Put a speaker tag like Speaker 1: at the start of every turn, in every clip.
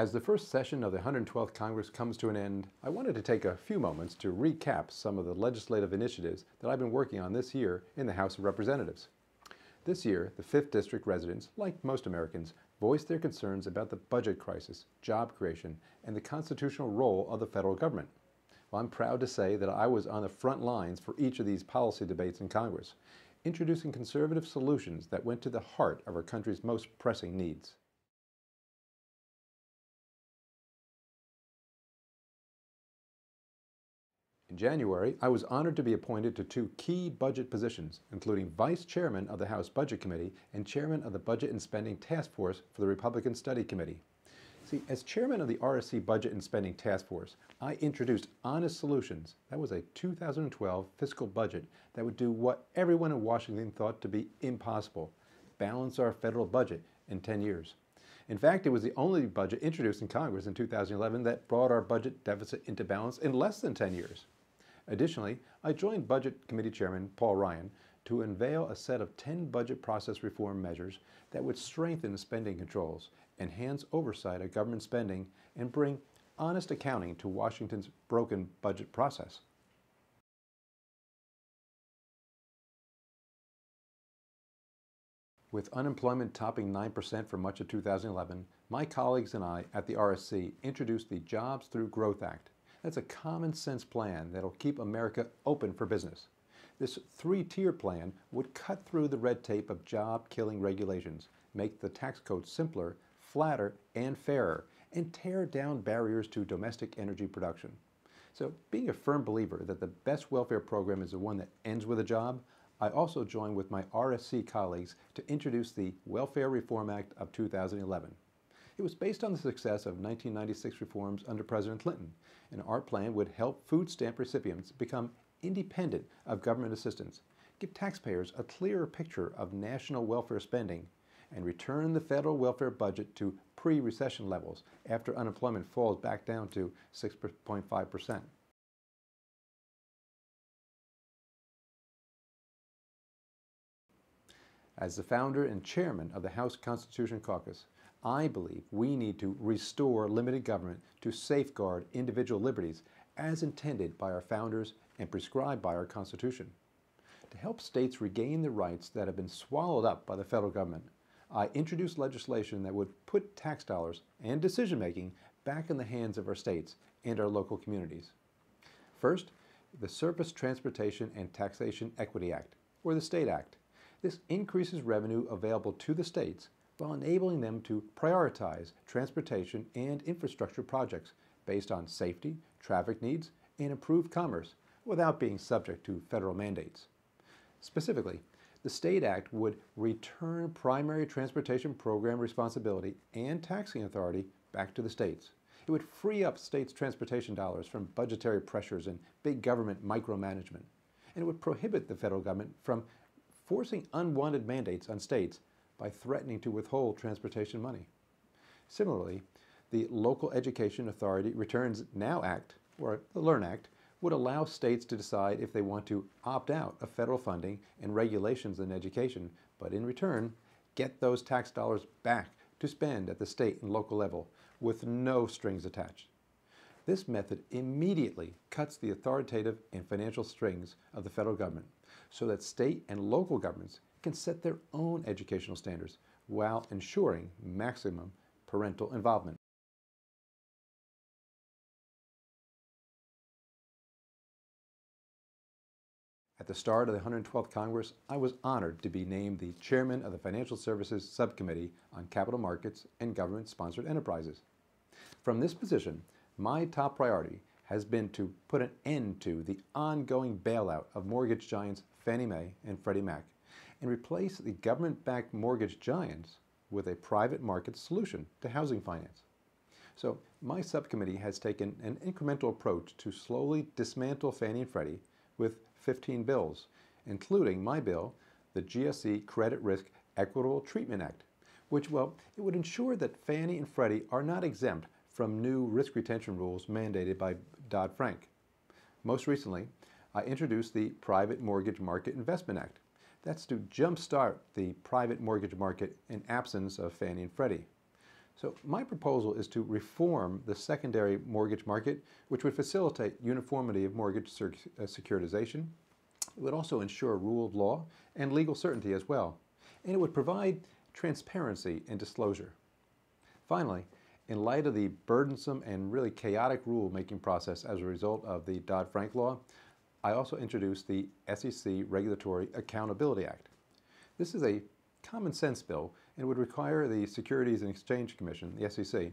Speaker 1: As the first session of the 112th Congress comes to an end, I wanted to take a few moments to recap some of the legislative initiatives that I've been working on this year in the House of Representatives. This year, the 5th District residents, like most Americans, voiced their concerns about the budget crisis, job creation, and the constitutional role of the federal government. Well, I'm proud to say that I was on the front lines for each of these policy debates in Congress, introducing conservative solutions that went to the heart of our country's most pressing needs. In January, I was honored to be appointed to two key budget positions, including Vice Chairman of the House Budget Committee and Chairman of the Budget and Spending Task Force for the Republican Study Committee. See, as Chairman of the RSC Budget and Spending Task Force, I introduced Honest Solutions. That was a 2012 fiscal budget that would do what everyone in Washington thought to be impossible: balance our federal budget in 10 years. In fact, it was the only budget introduced in Congress in 2011 that brought our budget deficit into balance in less than 10 years. Additionally, I joined Budget Committee Chairman Paul Ryan to unveil a set of 10 budget process reform measures that would strengthen spending controls, enhance oversight of government spending, and bring honest accounting to Washington's broken budget process. With unemployment topping 9% for much of 2011, my colleagues and I at the RSC introduced the Jobs Through Growth Act. That's a common sense plan that'll keep America open for business. This three-tier plan would cut through the red tape of job-killing regulations, make the tax code simpler, flatter, and fairer, and tear down barriers to domestic energy production. So, being a firm believer that the best welfare program is the one that ends with a job, I also joined with my RSC colleagues to introduce the Welfare Reform Act of 2011. It was based on the success of 1996 reforms under President Clinton, and our plan would help food stamp recipients become independent of government assistance, give taxpayers a clearer picture of national welfare spending, and return the federal welfare budget to pre-recession levels after unemployment falls back down to 6.5%. As the founder and chairman of the House Constitution Caucus, I believe we need to restore limited government to safeguard individual liberties as intended by our founders and prescribed by our Constitution. To help states regain the rights that have been swallowed up by the federal government, I introduced legislation that would put tax dollars and decision-making back in the hands of our states and our local communities. First, the Surface Transportation and Taxation Equity Act, or the STATE Act. This increases revenue available to the states while enabling them to prioritize transportation and infrastructure projects based on safety, traffic needs, and improved commerce without being subject to federal mandates. Specifically, the STATE Act would return primary transportation program responsibility and taxing authority back to the states. It would free up states' transportation dollars from budgetary pressures and big government micromanagement. And it would prohibit the federal government from forcing unwanted mandates on states by threatening to withhold transportation money. Similarly, the Local Education Authority Returns Now Act, or the LEARN Act, would allow states to decide if they want to opt out of federal funding and regulations in education, but in return, get those tax dollars back to spend at the state and local level with no strings attached. This method immediately cuts the authoritative and financial strings of the federal government so that state and local governments can set their own educational standards while ensuring maximum parental involvement. At the start of the 112th Congress, I was honored to be named the chairman of the Financial Services Subcommittee on Capital Markets and Government-Sponsored Enterprises. From this position, my top priority has been to put an end to the ongoing bailout of mortgage giants Fannie Mae and Freddie Mac and replace the government-backed mortgage giants with a private market solution to housing finance. So my subcommittee has taken an incremental approach to slowly dismantle Fannie and Freddie with 15 bills, including my bill, the GSE Credit Risk Equitable Treatment Act, which, well, it would ensure that Fannie and Freddie are not exempt from new risk retention rules mandated by Dodd-Frank. Most recently, I introduced the Private Mortgage Market Investment Act. That's to jumpstart the private mortgage market in absence of Fannie and Freddie. So my proposal is to reform the secondary mortgage market, which would facilitate uniformity of mortgage securitization. It would also ensure rule of law and legal certainty as well. And it would provide transparency and disclosure. Finally, in light of the burdensome and really chaotic rule-making process as a result of the Dodd-Frank law, I also introduced the SEC Regulatory Accountability Act. This is a common sense bill and would require the Securities and Exchange Commission, the SEC,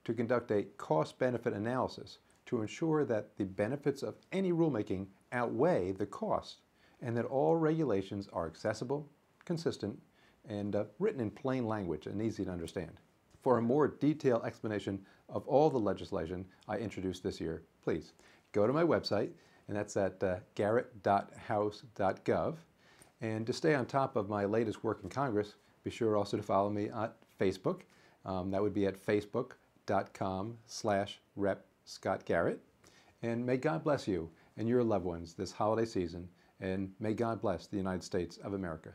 Speaker 1: to conduct a cost-benefit analysis to ensure that the benefits of any rulemaking outweigh the cost and that all regulations are accessible, consistent, and written in plain language and easy to understand. For a more detailed explanation of all the legislation I introduced this year, please go to my website, and that's at garrett.house.gov. And to stay on top of my latest work in Congress, be sure also to follow me on Facebook. That would be at facebook.com/Rep. Scott Garrett. And may God bless you and your loved ones this holiday season, and may God bless the United States of America.